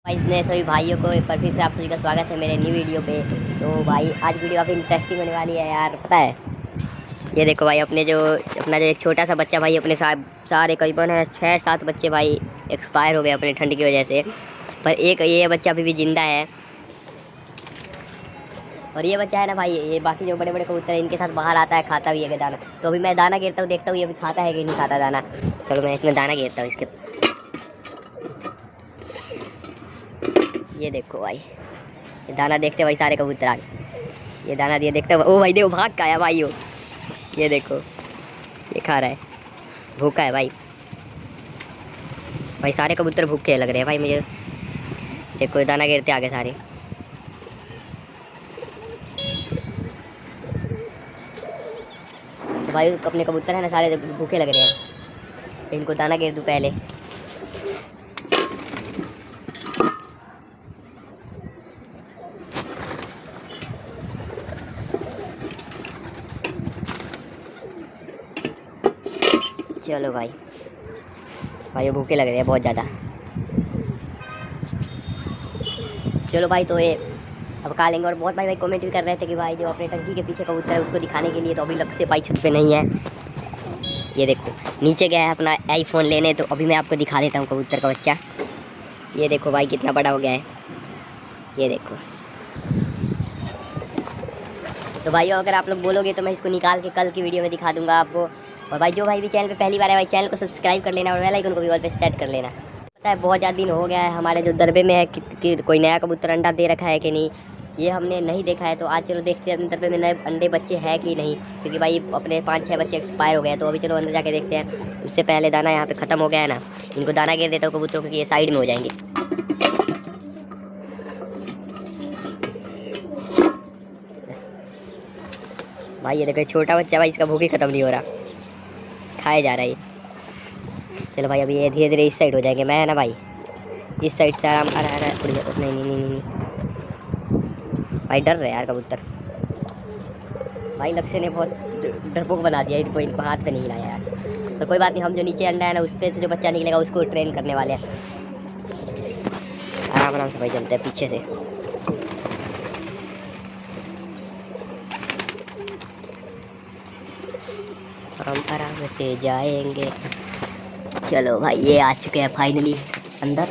भाई इसने सभी भाइयों को एक बार फिर से आप सभी का स्वागत है मेरे न्यू वीडियो पे। तो भाई आज वीडियो काफ़ी इंटरेस्टिंग होने वाली है यार, पता है। ये देखो भाई अपना जो एक छोटा सा बच्चा भाई अपने सारे करीबन है 6-7 बच्चे भाई एक्सपायर हो गए अपने ठंड की वजह से, पर एक ये बच्चा अभी भी जिंदा है। और ये बच्चा है ना भाई, ये बाकी जो बड़े बड़े कबूतर हैं इनके साथ बाहर आता है, खाता भी है दाना। तो अभी मैं दाना गिरता हूँ, देखता हूँ ये अभी खाता है कि नहीं खाता दाना। चलो मैं इसमें दाना गिरता हूँ इसके। ये देखो भाई, ये दाना देखते भाई सारे कबूतर आ गए। ये दाना दिए देखते ओ भाई देखो भाग का आया भाई हो। ये देखो ये खा रहा है, भूखा है भाई। भाई सारे कबूतर भूखे लग रहे हैं भाई मुझे। देखो ये दाना गिरते आगे सारे। तो भाई अपने कबूतर है ना सारे भूखे लग रहे हैं, इनको दाना गिर दूँ पहले। चलो भाई, भाई ये भूखे लग रहे हैं बहुत ज़्यादा। चलो भाई तो ये अब खा लेंगे। और बहुत भाई कमेंट भी कर रहे थे कि भाई जो अपने टंकी के पीछे कबूतर है उसको दिखाने के लिए, तो अभी लग से भाई छत पे नहीं है। ये देखो नीचे गया है अपना आईफोन लेने, तो अभी मैं आपको दिखा देता हूँ कबूतर का बच्चा। ये देखो भाई कितना बड़ा हो गया है, ये देखो। तो भाई अगर आप लोग बोलोगे तो मैं इसको निकाल के कल की वीडियो में दिखा दूँगा आपको। और भाई जो भाई भी चैनल पे पहली बार है भाई चैनल को सब्सक्राइब कर लेना और बेल आइकन को भी ऑल पे सेट कर लेना। पता है बहुत ज़्यादा दिन हो गया है हमारे जो दरबे में है कि कोई नया कबूतर अंडा दे रखा है कि नहीं, ये हमने नहीं देखा है। तो आज चलो देखते हैं दरबे में नए अंडे बच्चे हैं कि नहीं, क्योंकि भाई अपने 5-6 बच्चे एक्सपायर हो गए। तो अभी चलो अंदर जाके देखते हैं। उससे पहले दाना यहाँ पे ख़त्म हो गया है ना, इनको दाना गिर देता हूँ कबूतरों को कि ये साइड में हो जाएंगे। भाई ये देखो छोटा बच्चा भाई, इसका भूख ही ख़त्म नहीं हो रहा, खाए जा रहा है। चलो भाई अभी ये धीरे धीरे इस साइड हो जाएंगे। मैं है ना भाई इस साइड से आराम नहीं नहीं नहीं नहीं भाई डर रहे यार कबूतर। भाई लक्ष्य ने बहुत डरपोक बना दिया इनको हाथ पे नहीं लाया यार। तो कोई बात नहीं, हम जो नीचे अंडा है ना उस पर जो बच्चा निकलेगा उसको ट्रेन करने वाले हैं। आराम आराम से भाई चलते हैं पीछे से। हम आराम से जाएंगे। चलो भाई ये आ चुके हैं फाइनली अंदर।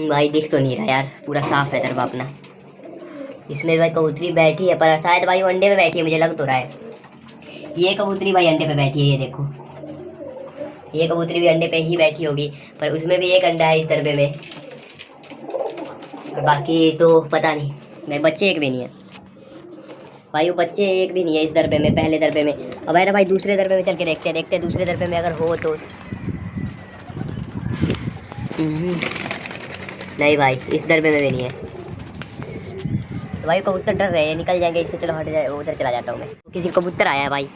भाई दिख तो नहीं रहा यार, पूरा साफ है दरबा अपना। इसमें भाई कबूतरी बैठी है, पर शायद भाई वो अंडे पे बैठी है, मुझे लग तो रहा है। ये कबूतरी भाई अंडे पे बैठी है, ये देखो ये कबूतरी भी अंडे पे ही बैठी होगी, पर उसमें भी एक अंडा है इस दरबे में। और बाकी तो पता नहीं, मैं बच्चे एक भी नहीं है भाई, वो बच्चे एक भी नहीं है इस दरबे में, पहले दरबे में। अब है ना भाई दूसरे दरबे में चल के देखते हैं दूसरे दरबे में अगर हो तो। नहीं भाई इस दरबे में भी नहीं है। तो भाई कबूतर डर रहे हैं, निकल जाएंगे इससे। चलो हट जाए, उधर चला जाता हूँ मैं। किसी कबूतर आया है भाई,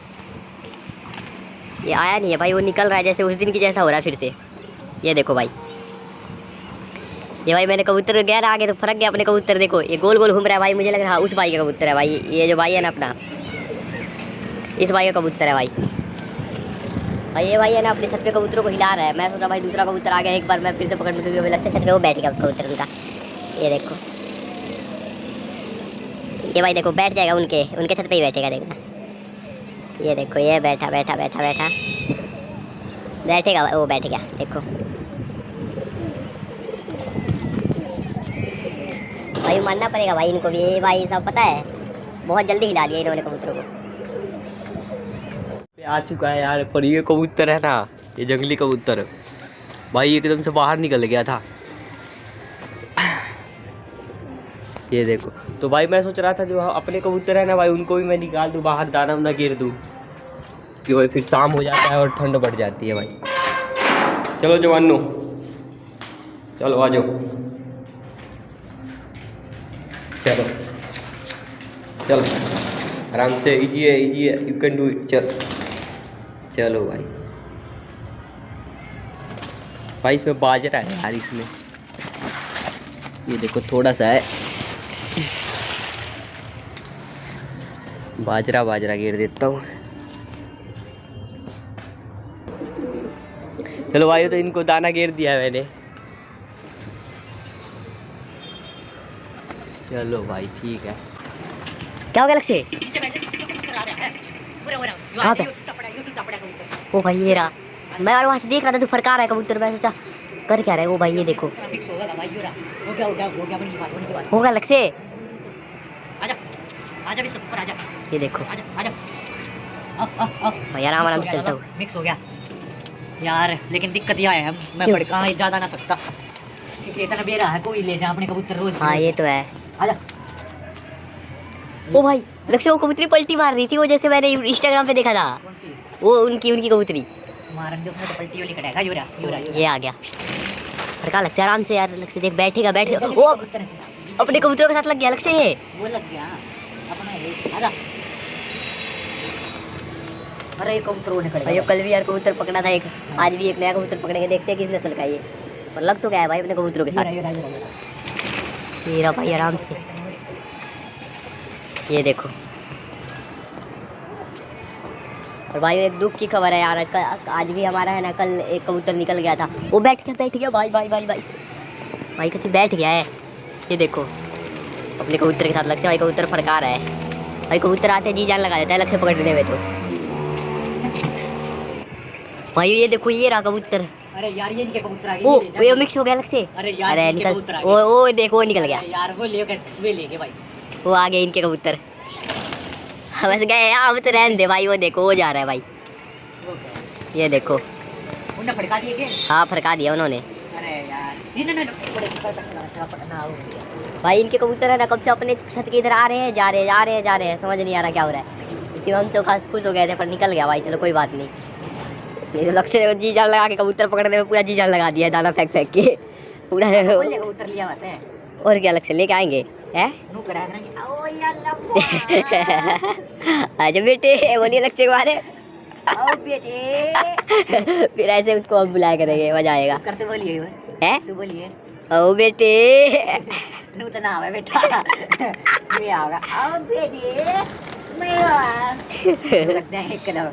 ये आया नहीं है भाई, वो निकल रहा है जैसे उस दिन की जैसा हो रहा है फिर से। ये देखो भाई, ये भाई मैंने कबूतर गया ना आगे तो फरक गया अपने कबूतर। देखो ये गोल गोल घूम रहा है भाई, मुझे लग रहा है उस भाई का कबूतर है भाई। ये जो भाई है ना अपना, इस भाई का कबूतर है भाई। भाई ये भाई है ना अपने छत पे कबूतरों को हिला रहा है। मैं सोचा भाई दूसरा कबूतर आ गया, एक बार मैं फिर से पकड़ लूँ क्योंकि लगता है छत पे वो बैठ गया कबूतर उनका। ये देखो ये भाई देखो बैठ जाएगा, उनके छत पे ही बैठेगा, देखना। ये देखो ये बैठा बैठा बैठा बैठा बैठेगा, वो बैठ गया देखो। भाई मानना पड़ेगा भाई इनको भी, ये भाई सब पता है बहुत जल्दी हिला लिया इन्होंने कबूतरों को। आ चुका है यार, पर ये कबूतर है ना, ये जंगली कबूतर भाई एकदम से बाहर निकल गया था। ये देखो, तो भाई मैं सोच रहा था जो अपने कबूतर है ना भाई उनको भी मैं निकाल दूँ बाहर, दाना वाना गिर दूँ कि भाई फिर शाम हो जाता है और ठंड बढ़ जाती है भाई। चलो जवानों चलो आ जाओ, चलो चलो आराम से, इजी है यू कैन डू इट। चलो भाई, भाई इसमें बाजरा है यार, इसमें ये देखो थोड़ा सा है बाजरा गिर देता हूँ। चलो भाई तो इनको दाना घेर दिया है मैंने। चलो भाई ठीक है। क्या हो गया लक्ष्य? कहाँ पे? ओ भाई ये रहा। मैं और वहाँ से देख रहा था तो फरका रहा है कबूतर, मैं सोचा कर क्या रहा है। वो भाई ये देखो होगा लक्ष्य। ये देखो भाई आराम आराम से चलता हूँ। मिक्स हो गया यार, लेकिन दिक्कत यह है मैं क्यों? कहाँ ज्यादा ना सकता क्योंकि इतना बेरा है, कोई ले जा अपने कबूतर रोज। हाँ ये तो है। आजा। ओ भाई लक्ष्य वो कबूतरी पलटी मार रही थी, वो जैसे मैंने इंस्टाग्राम पे देखा था, वो उनकी कबूतरी मारन दे उसमें तो पलटी वाली कटेगा। यूरा यूरा ये आ गया। फरका लक्ष्य आराम से यार। लक्ष्य देख बैठेगा वो अपने कबूतरों के साथ लग गया लक्ष्य ये। वो लग गया अपना ये। आजा। अरे कबूतर निकल भाई कल भी यार कबूतर पकड़ा था एक, आज भी एक नया कबूतर पकड़ेंगे, देखते हैं किस नस्ल का है ये। पर लग तो क्या है भाई अपने कबूतरों के साथ। ये रहा भाई आराम से। ये देखो। और भाई एक दुख की खबर है यार, आज भी हमारा है ना, कल एक कबूतर निकल गया था। वो बैठ गया भाई भाई भाई भाई भाई कभी बैठ गया है। ये देखो अपने कबूतर के साथ लक्ष्य भाई कबूतर फरका रहा है भाई। कबूतर आते जी जान लगा देता है लक्ष्य पकड़ने में तो। भाई ये देखो ये रहा कबूतर। अरे यार ये इनके कबूतर आ ओ गए। ये मिक्स हो गया लक्ष्य। अरे यार अरे इनके निकल कबूतर आ वो देखो वो निकल गया यार, वो लेके भाई वो आ गए इनके कबूतर। बस गए अब तो रहने दे भाई। वो देखो वो जा रहा है भाई। वो क्या? ये देखो उन्हें फड़का दिए क्या? हाँ फरका दिया उन्होंने। अरे यार नहीं पकड़ना हो गया। भाई इनके कबूतर है ना कब से अपने छत के इधर आ रहे हैं जा रहे हैं समझ नहीं आ रहा क्या हो रहा है। इसके हम तो खास खुश हो गए थे पर निकल गया भाई। चलो कोई बात नहीं। ये तो लक्ष्य ने जी जान लगा के कबूतर पकड़ने में पूरा जी जान लगा दिया है, दाना फेंक फेंक के पूरा। कबूतर लिया हुआ है और क्या लक्ष्य लेके आएंगे हैं? नू करा ना। ओ यार लम्बा आजा बेटे बोलिए लक्ष्य के बारे। आओ बेटे। फिर ऐसे उसको हम बुलाया करेंगे, मजा आएगा। करते बोलिए हैं? तू बोलिए। ओ बेटे नू तो ना आवे बेटा। मैं आऊंगा। आओ बेटे मैं लगता है एक कलर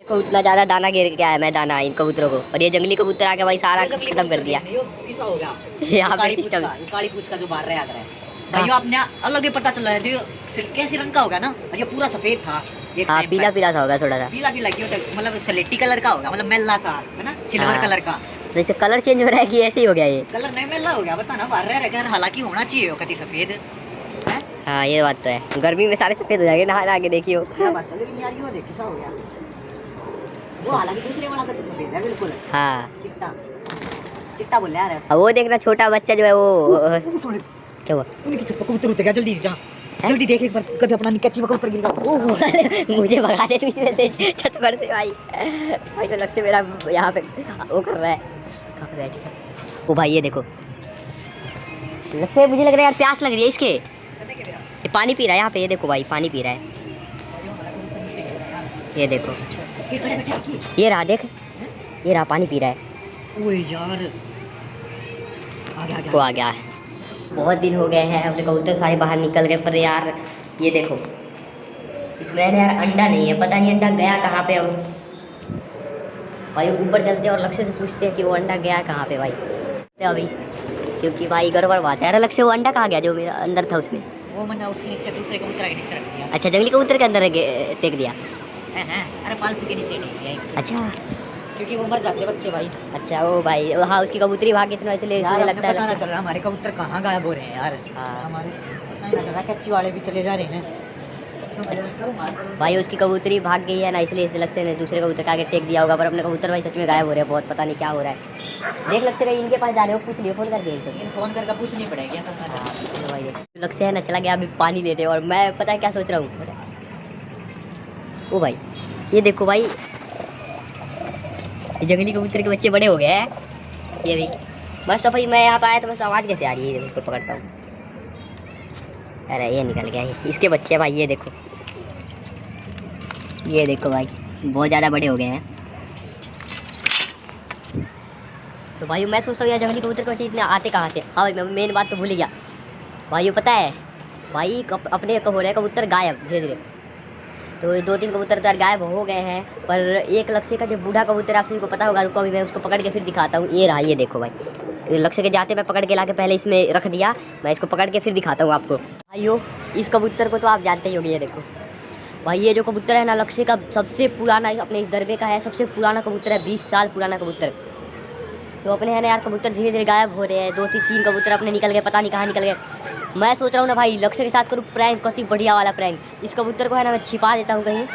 को उतना ज्यादा दाना गिर के आया मैं दाना इन कबूतरों को, और ये जंगली कबूतर आके भाई सारा खत्म कर दिया। किसका हो गया? यहाँ पे काली पूछ सिस्टम। का, ये काली पूछ का जो मार रहा है भाई आपने अलग ही पता चला है। कैसे रंग का होगा ना, और ये पूरा सफेद था। ये हाँ पीला पीला सा होगा थोड़ा सा। पीला पीला क्यों था? मतलब स्लेटी कलर का होगा, मतलब मेला सा है ना, सिल्वर हाँ। कलर का। जैसे कलर चेंज हो रहा है कि ऐसे ही हो गया ये। कलर नहीं मेला हो गया बता ना, बाहर रह रहा है। हालांकि होना चाहिए हो कति सफेद है। हाँ ये बात तो है, गर्मी में सारे सफेद हो जाएंगे नहा नहा के देखियो। क्या बात है, लेकिन यार ये देख कैसा हो गया वो। हालांकि दूसरे वाला कति सफेद है बिल्कुल। हाँ चिट्टा चिट्टा बोल रहा है। अब वो देखना छोटा बच्चा जो है वो क्या हुआ? उनकी छत पर कबूतर उतर गया। जल्दी जा जल्दी देख एक बार कभी अपना कच्ची कबूतर गिर गया। ओह मुझे भगा दे तू इसमें से छत पर से भाई। भाई तो लगता है मेरा यहाँ पे वो कर रहा है। कहाँ पे बैठी है? ओ भाई ये देखो लगता है, मुझे लग रहा है यार प्यास लग रही है इसके। ये पानी पी रहा है यहाँ पे, ये देखो भाई पानी पी रहा है। ये देखो ये रहा, देख ये रहा पानी पी रहा है। ओए यार आ गया वो आ गया है। बहुत दिन हो गए हैं अपने कबूतर सारे बाहर निकल गए, पर यार ये देखो इसमें ना यार अंडा नहीं है, पता नहीं अंडा गया कहाँ पे। अब भाई ऊपर चलते हैं और लक्ष्य से पूछते हैं कि वो अंडा गया कहाँ पे भाई अभी, क्योंकि भाई गड़बड़ बात है यार। लक्ष्य वो अंडा कहाँ गया जो मेरा अंदर था उसमें? वो मैंने उसके नीचे दूसरे कबूतर के नीचे रख दिया। अच्छा जंगली कबूतर के अंदर टेक दिया। अरे पालतू के नीचे नहीं दिया अच्छा क्योंकि वो मर जाते बच्चे भाई। अच्छा वो भाई हाँ उसकी कबूतरी भाग गई, इसलिए यार इसलिए लगता लगता है है लक्ष्य। चल रहा हमारे कबूतर कहाँ गायब हो रहे हैं यार। हाँ। हमारे पता ही ना चला, कच्ची वाले भी चले जा रहे हैं। भाई उसकी कबूतरी भाग गई है ना, इसलिए इस लक्ष्य ने दूसरे कबूतर का आगे टेक दिया होगा। पर अपने कबूतर भाई सच में गायब हो रहे हैं, बहुत पता नहीं क्या हो रहा है। देख लक्ष्य भाई इनके पास जा रहे हो, पूछ लियो फोन करके इनसे। फोन करके पूछनी पड़ेगी असल में। चलो भाई लक्ष्य है ना चला गया अभी पानी लेते, और मैं पता है क्या सोच रहा हूँ। ओ भाई ये देखो भाई ये जंगली कबूतर के बच्चे बड़े हो गए हैं। ये भी बस तो भाई मैं यहाँ पे आया तो बस आवाज़ कैसे आ रही है, उसको पकड़ता हूँ। अरे ये निकल गया, इसके बच्चे भाई ये देखो भाई बहुत ज़्यादा बड़े हो गए हैं। तो भाई मैं सोचता हूँ यार जंगली कबूतर के बच्चे इतने आते कहाँ से। हाँ भाई मैं मेन बात तो भूल ही गया भाई, पता है भाई अपने हो रहे कबूतर गायब धीरे धीरे। तो 2-3 कबूतर तो यार गायब हो गए हैं, पर एक लक्ष्य का जो बूढ़ा कबूतर आप सभी को पता होगा, रुको अभी मैं उसको पकड़ के फिर दिखाता हूँ। ये रहा, ये देखो भाई, लक्ष्य के जाते मैं पकड़ के ला के पहले इसमें रख दिया, मैं इसको पकड़ के फिर दिखाता हूँ आपको। भाइयों इस कबूतर को तो आप जानते ही होंगे, ये देखो भाई, ये जो कबूतर है ना लक्ष्य का सबसे पुराना, अपने इस दरबे का है सबसे पुराना कबूतर है, 20 साल पुराना कबूतर। तो अपने है ना यार कबूतर धीरे धीरे गायब हो रहे हैं, 2-3 कबूतर अपने निकल गए, पता नहीं कहाँ निकल गए। मैं सोच रहा हूँ ना भाई लक्ष्य के साथ करूँ प्रैंक, कति बढ़िया वाला प्रैंक। इस कबूतर को है ना मैं छिपा देता हूँ कहीं,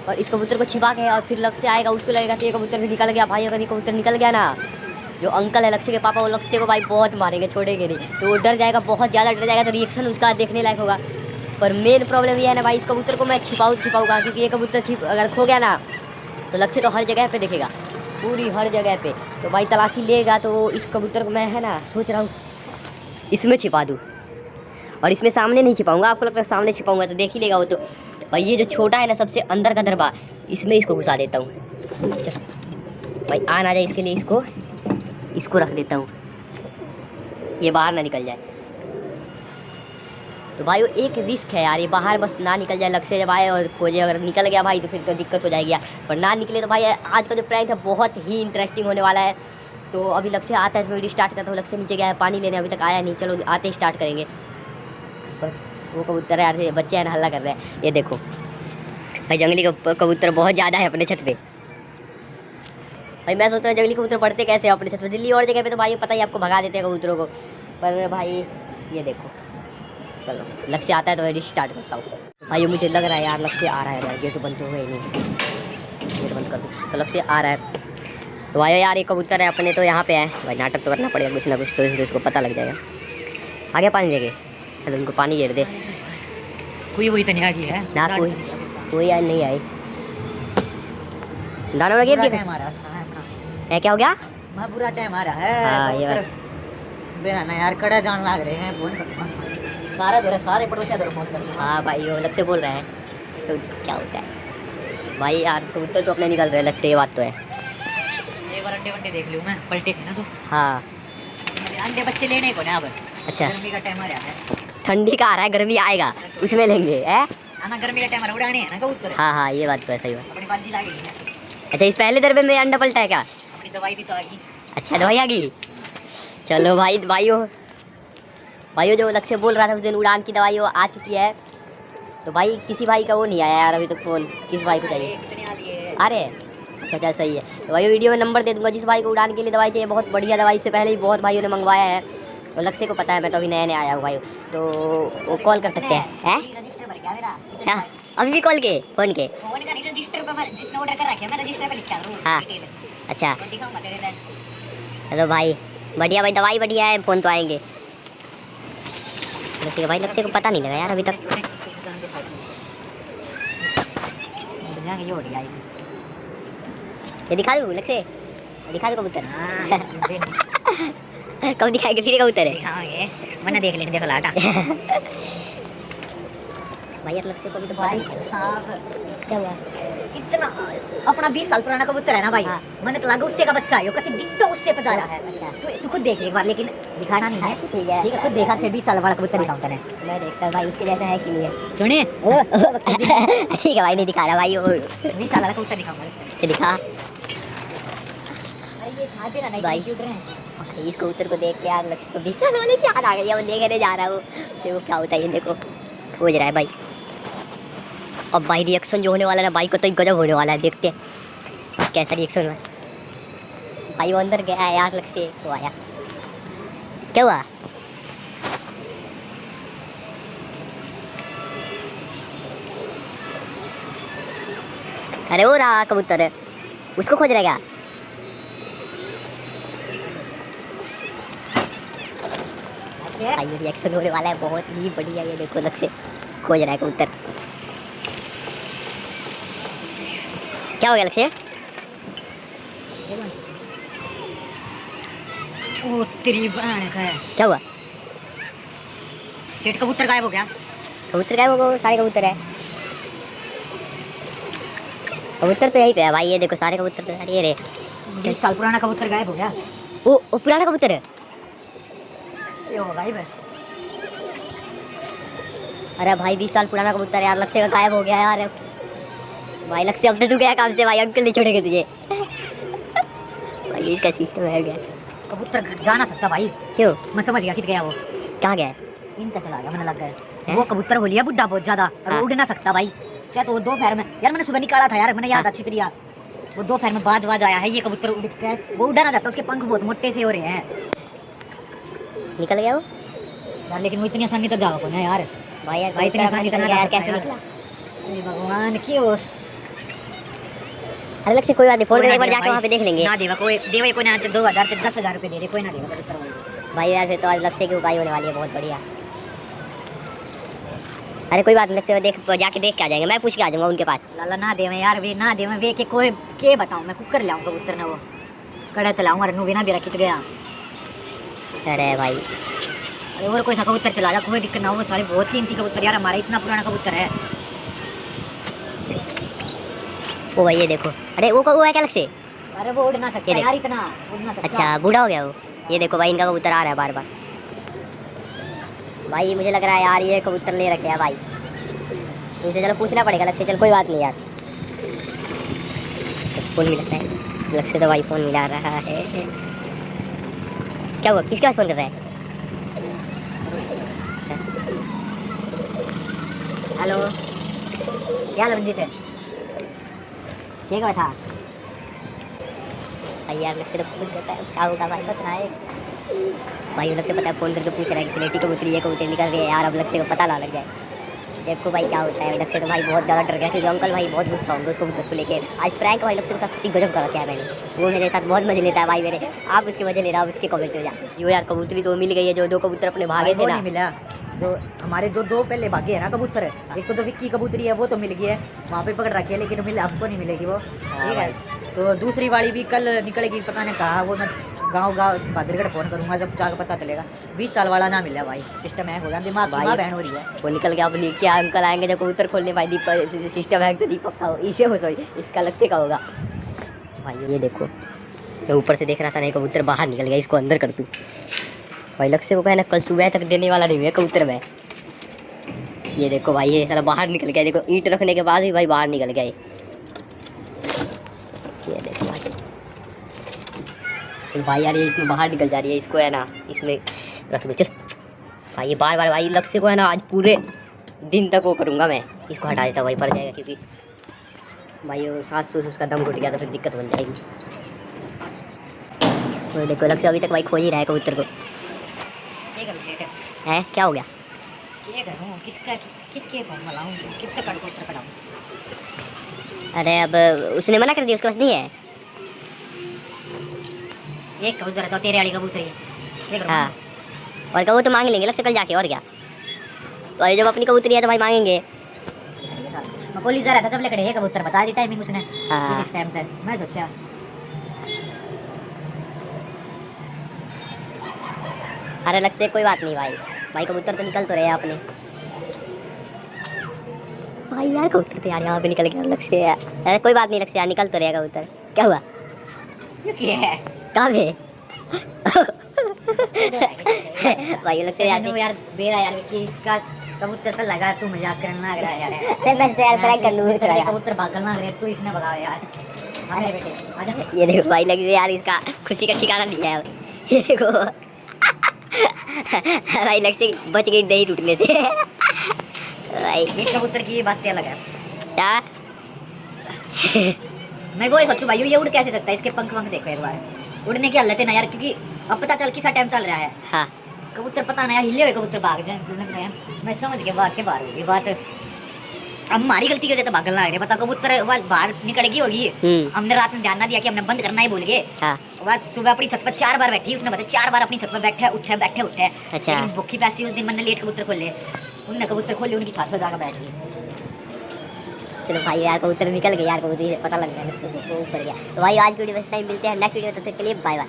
और इस कबूतर को छिपा के और फिर लक्ष्य आएगा, उसको लगेगा कि ये कबूतर भी निकल गया। भाई अगर ये कबूतर निकल गया ना, जो अंकल है लक्ष्य के पापा, वो लक्ष्य को भाई बहुत मारेंगे, छोड़ेंगे नहीं। तो वो डर जाएगा, बहुत ज़्यादा डर जाएगा, तो रिएक्शन उसका देखने लायक होगा। पर मेन प्रॉब्लम ये है ना भाई, इस कबूतर को मैं छिपाऊँगा, क्योंकि ये कबूतर अगर खो गया ना तो लक्ष्य तो हर जगह पे देखेगा, पूरी हर जगह पे। तो भाई तलाशी लेगा, तो इस कबूतर को मैं है ना सोच रहा हूँ इसमें छिपा दूँ, और इसमें सामने नहीं छिपाऊंगा। आपको लगता है सामने छिपाऊंगा तो देख ही लेगा वो। तो भाई ये जो छोटा है ना सबसे अंदर का दरबा, इसमें इसको घुसा देता हूँ। भाई आ ना जाए इसके लिए इसको रख देता हूँ, ये बाहर ना निकल जाए। तो भाई वो एक रिस्क है यार, ये बाहर बस ना निकल जाए लक्ष्य जब आए और खोजे। अगर निकल गया भाई तो फिर तो दिक्कत हो जाएगी यार, पर ना निकले तो भाई आज का जो प्रैंक है बहुत ही इंटरेस्टिंग होने वाला है। तो अभी लक्ष्य आता है तो वीडियो स्टार्ट करता हूँ। लक्ष्य नीचे गया है पानी लेने, अभी तक आया नहीं, चलो आते ही स्टार्ट करेंगे। पर वो कबूतर यार, बच्चे हैं ना हल्ला कर रहे हैं, ये देखो भाई जंगली कबूतर बहुत ज़्यादा है अपने छत पे। भाई मैं सोचता हूँ जंगली कबूतर पढ़ते कैसे हैं अपने छत पे, दिल्ली और जगह पे तो भाई पता ही आपको भगा देते हैं कबूतरों को। पर भाई ये देखो, चलो लक्ष्य आता है तो मैं स्टार्ट करता हूँ। भाई मुझे लग रहा है यार लक्ष्य आ रहा है यार, गेट बंद हो गए नहीं, गेट बंद कर दो। तो लक्ष्य आ रहा है, तो भाई यार ये कबूतर है अपने तो यहाँ पे है भाई, नाटक तो करना पड़ेगा कुछ ना कुछ, तो इसको पता लग जाएगा। आगे पानी लेके चलो, उनको पानी घेर दे। कोई तो नहीं आ गई है ना, कोई यार नहीं आई, दानों में गिर दिया है। क्या हो गया? मैं बुरा टाइम आ रहा है। हाँ, ये कबूतर बेना ना यार, कड़ा जान लाग रहे हैं, फोन सारा जो है सारे पड़ोसिया जो फोन कर। हाँ भाई वो लक्ष्य बोल रहे हैं, तो क्या होता है भाई यार, कबूतर तो अपने निकल रहे हैं लक्ष्य, ये बात तो है। एक बार अंडे देख लूँ मैं, पलटे थे ना तो। हाँ अंडे बच्चे लेने को ना अब, अच्छा गर्मी का टाइम आ रहा है, ठंडी का आ रहा है, गर्मी आएगा उसमें लेंगे है ना, गर्मी का टाइम आ रहा है, उड़ाने है ना कबूतर। हाँ हाँ ये बात तो है, सही बात। अपनी बाजी लागी है। अच्छा इस पहले दरबे में अंडा पलटा है क्या? अपनी दवाई भी तो आ गई। अच्छा दवाई आ गई, चलो भाइयों जो लक्ष्य बोल रहा था उस दिन उड़ान की दवाई वो आ चुकी है। तो भाई किसी भाई का वो नहीं आया यार अभी तक फ़ोन, किस भाई को चाहिए? अरे अच्छा सही है। तो भाई वीडियो में नंबर दे दूंगा, जिस भाई को उड़ान के लिए दवाई चाहिए, बहुत बढ़िया दवाई, से पहले ही बहुत भाइयों ने मंगवाया है, तो लक्ष्य को पता है, मैं तो अभी नए आया हूँ भाई, तो वो कॉल कर सकते हैं। रजिस्टर भर गया मेरा। हाँ अभी भी कॉल के फ़ोन के फोन का नहीं, रजिस्टर पर जिसने ऑर्डर कर रखा है मैं रजिस्टर पे लिख के आ रहा हूं। हाँ अच्छा हेलो भाई, बढ़िया भाई, दवाई बढ़िया है, फ़ोन तो आएंगे। लक्ष्य भाई लक्ष्य को पता नहीं लगा यार अभी तक। ये दिखा दूँ लक्ष्य, दिखा दो कबूतर। कब दिखाएंगे फिर कबूतर है? मैंने देख लेंगे, देखो लाटा भाई यार लक्ष्य को भी तो भाई साहब क्या हुआ? इतना अपना 20 साल पुराना कबूतर है ना भाई, हाँ। मैंने तो लगा उससे का बच्चा है, कति डिट्टो उससे पे जा रहा है। अच्छा तू खुद देख एक बार, लेकिन दिखाना नहीं है। ठीक है ठीक है, खुद देखा, फिर 20 साल वाला कबूतर दिखाऊंगा मैं। मैं देखता हूँ भाई उसके जैसा है कि नहीं है। सुनिए ठीक है भाई, नहीं दिखा रहा भाई, वो 20 साल वाला कबूतर दिखाऊंगा। ये दिखा अरे ये साथ ना नहीं भाई। क्यूट रहे हैं। भाई इस कबूतर को देख के यार लक्ष्य को 20 साल वाले की याद आ गई है, वो देखने जा रहा है वो, फिर वो क्या होता है ये देखो, खोज रहा है भाई। अब भाई रिएक्शन जो होने वाला है ना भाई को, तो गजब होने वाला है, देखते हैं कैसा रिएक्शन हुआ। भाई वो अंदर गया है यार लक्ष्य, तो आया, क्या हुआ? अरे वो रहा कबूतर, उसको खोज रहा क्या? भाई रिएक्शन होने वाला है बहुत ही बढ़िया, ये देखो लक्ष्य खोज रहा है कबूतर। क्या हो गया लक्ष्य? ओ तेरी बहन का है। क्या हुआ? शेठ कबूतर गायब हो गया। कबूतर गायब हो गए? सारे कबूतर है, कबूतर तो यहीं पे है भाई, ये देखो सारे कबूतर तो, अरे रे 20 साल पुराना कबूतर गायब हो गया। वो पुराना कबूतर है, ये हो गायब है। अरे भाई 20 साल पुराना कबूतर यार, लक्ष्य का गायब हो गया यार। भाई लक्ष्य अब तो तू गया काम से भाई, अंकल नहीं छोड़ेंगे तुझे। भाई इसका सिस्टम है क्या? कबूतर जा ना सकता भाई। क्यों? मैं समझ गया, कित गया वो, कहाँ गया? इनका चला गया, मैंने लग गया हैं? वो कबूतर हो लिया बुढ़ा बहुत ज्यादा, और हाँ। उड़ ना सकता भाई। चाहे तो वो दो पैर में, यार मैंने सुबह निकाला था यार, मैंने याद अच्छी तरह यार, वो दो पैर में बाज आया है ये कबूतर, उड़ के वो उड़ा ना जाता, उसके पंख बहुत मोटे से हो रहे हैं निकल गया वो यार। लेकिन वो इतनी आसानी तो जाओ ना यार, भाई यार, भाई इतनी आसानी निकल तो गया ना यार, जा कैसे सकता निकला? यार। अरे भगवान क्यों। अरे लक्ष्य कोई बात नहीं, फोन कोई करके ना एक बार देगा जाके वहाँ पे भाई, देख लेंगे। ना देवा कोई, देवा कोई ना, 2000 से 10,000 रुपये दे दे, कोई ना देगा कबूतर वाले। भाई यार फिर तो आज लक्ष्य की उपाय होने वाली है, बहुत बढ़िया। अरे कोई बात नहीं, लक्ष्य देख जाके देख के आ जाएंगे, मैं पूछ के आ जाऊंगा उनके पास। लाला ना देवे यार, वे ना देवे, वे के कोई के बताऊं मैं, कुकर लाऊं कबूतर ना, वो कड़ा चलाऊं, अरे नु बिना बेरा कित गया। अरे भाई अरे और कोई सा कबूतर चला जा, कोई दिक्कत ना हो, वो सारे बहुत कीमती कबूतर यार, हमारा इतना पुराना कबूतर है। वो भाई ये देखो, अरे वो है क्या लक्ष्य? अरे वो उड़ ना सकता ये देख। यार, इतना उड़ ना सकता। अच्छा बूढ़ा हो गया वो। ये देखो भाई, इनका कबूतर आ रहा है बार बार। भाई मुझे लग रहा है यार ये कबूतर ले रखे हैं भाई, इनसे चलो पूछना पड़ेगा लक्ष्य। चल कोई बात नहीं यार, फोन मिला है लक्ष्य तो भाई, फोन मिला रहा है। क्या हुआ, किसके पास फोन कर रहा है? हेलो, क्या हाल रंजीत है? ठीक है था भाई यार लक्ष्य तो फोन करता है, क्या होगा भाई, कुछ ना है भाई। लक्ष्य पता है फोन करके पूछ रहा है कि सिलेटी कबूतरी ये कबूतर निकल रही है यार, अब लक्ष्य को पता ना लग जाए। देखो भाई क्या होता है। लक्ष्य तो भाई बहुत ज़्यादा डर गया, क्योंकि अंकल भाई बहुत गुस्सा होंगे उसको कबूतर को लेके। आज प्रैंक भाई लक्ष्य को सबसे गजब कर रखा है मैंने, वो मेरे साथ बहुत मजे लेता है भाई मेरे। आप उसके मजे ले रहा, उसके कमेंट हो जा। यो यार कबूतरी तो मिल गई है, जो दो कबूतर अपने भागे थे वो ना। नहीं मिला, जो हमारे जो दो पहले भागे है ना कबूतर, एक तो जो विक्की कबूतरी है वो तो मिल गई है, वहाँ पे पकड़ रखी है, लेकिन मिले आपको नहीं मिलेगी वो, ठीक है। तो दूसरी वाली भी कल निकलेगी, पता नहीं कहा, वो मैं गाँव बहादुरगढ़ फोन करूंगा जब जाकर पता चलेगा। 20 साल वाला ना मिला भाई, सिस्टम हैक हो गया, दिमाग भाई, बहन हो रही है। वो निकल गया अपनी, क्या अंकल आएंगे जब कबूतर खोलने भाई, दीपक सिस्टम है तो दीपक का इसे हो, सॉरी इसका लक्ष्य का होगा भाई। ये देखो मैं ऊपर से देख रहा था, नहीं कबूतर बाहर निकल गया, इसको अंदर कर दूँ भाई। लक्ष्य को कहना कल सुबह तक देने वाला नहीं है कबूतर में। ये देखो भाई, ये साला बाहर निकल गया, देखो ईंट रखने के बाद भी भाई बाहर निकल गया ये देखो भाई। चल भाई यार, ये इसमें बाहर निकल जा रही है, इसको है ना इसमें रख दो। चल भाई, ये बार बार भाई लक्ष्य को है ना आज पूरे दिन तक वो करूँगा मैं, इसको हटा देता भाई, पड़ जाएगा, क्योंकि भाई वो सांस सूस उसका दम घुट गया तो फिर दिक्कत बन जाएगी। तो देखो लक्ष्य अभी तक भाई खो ही रहा है कबूतर को। है क्या हो गया? ये करूँ किसका कितके फोन मिलाऊँ, कितने कबूतर कटाऊँ? अरे अब उसने मना कर दिया, उसके पास नहीं है। एक कबूतर है तो तेरे वाली कबूतरी है, ये करूँ? हाँ, और कबूतर तो मांग लेंगे लक्ष्य कल जाके, और क्या। और जब अपनी कबूतरी है तो भाई मांगेंगे। मैं कोली जा रहा था जब लेकर ये कबूतर बता दी टाइमिंग उसने, हाँ। इस टाइम तक मैं सोचा। अरे लक्ष्य कोई बात नहीं भाई, भाई कबूतर तो निकल तो रहे हैं अपने। भाई यार कबूतर तो यार यहाँ पे निकल गया लक्ष्य। अरे कोई बात नहीं लक्ष्य यार, निकल तो रहे कबूतर। क्या हुआ? ये है कहाँ गए? भाई लक्ष्य यार यार बेरा यार कि इसका कबूतर पे लगा, तू मजाक करना लग रहा है यार। अरे मैं से यार प्रैंक कर लूँ तेरा कबूतर भागना लग रहा है, तू इसने भगाओ यार। हाँ मेरे बेटे आजा। ये देखो भाई लक्ष्य यार, इसका खुशी का ठिकाना नहीं है। ये देखो भाई लक्ष्य बच गई दही टूटने से भाई। इस कबूतर की ये बात अलग है क्या? मैं वो सोचू भाई, ये उड़ कैसे सकता है, इसके पंख वंख देखो एक बार, उड़ने की हालत है ना यार, क्योंकि अब पता चल किसा टाइम चल रहा है। हाँ कबूतर पता नहीं यार, हिले हुए कबूतर भाग जाए, मैं समझ गया बात के बाहर होगी बात। अब हमारी गलती की वजह से भागना लग रहा है, पता कबूतर बाहर निकलेगी होगी, हमने रात में ध्यान ना दिया कि हमने बंद करना ही भूल गए। हाँ बस सुबह अपनी छत पर 4 बार बैठी, उसने बताया 4 बार अपनी छत पर बैठे उठे बैठे उठे। अच्छा। लेकिन भूखी प्यासी उस दिन मैंने लेट कबूतर खोले, उनने कबूतर खोले, उनकी छत पर जाकर बैठ गई। चलो भाई यार कबूतर निकल गया यार, कबूतर पता लग गया ऊपर गया। तो भाई आज की वीडियो बस टाइम मिलते हैं नेक्स्ट वीडियो में, तब तक के लिए बाय बाय।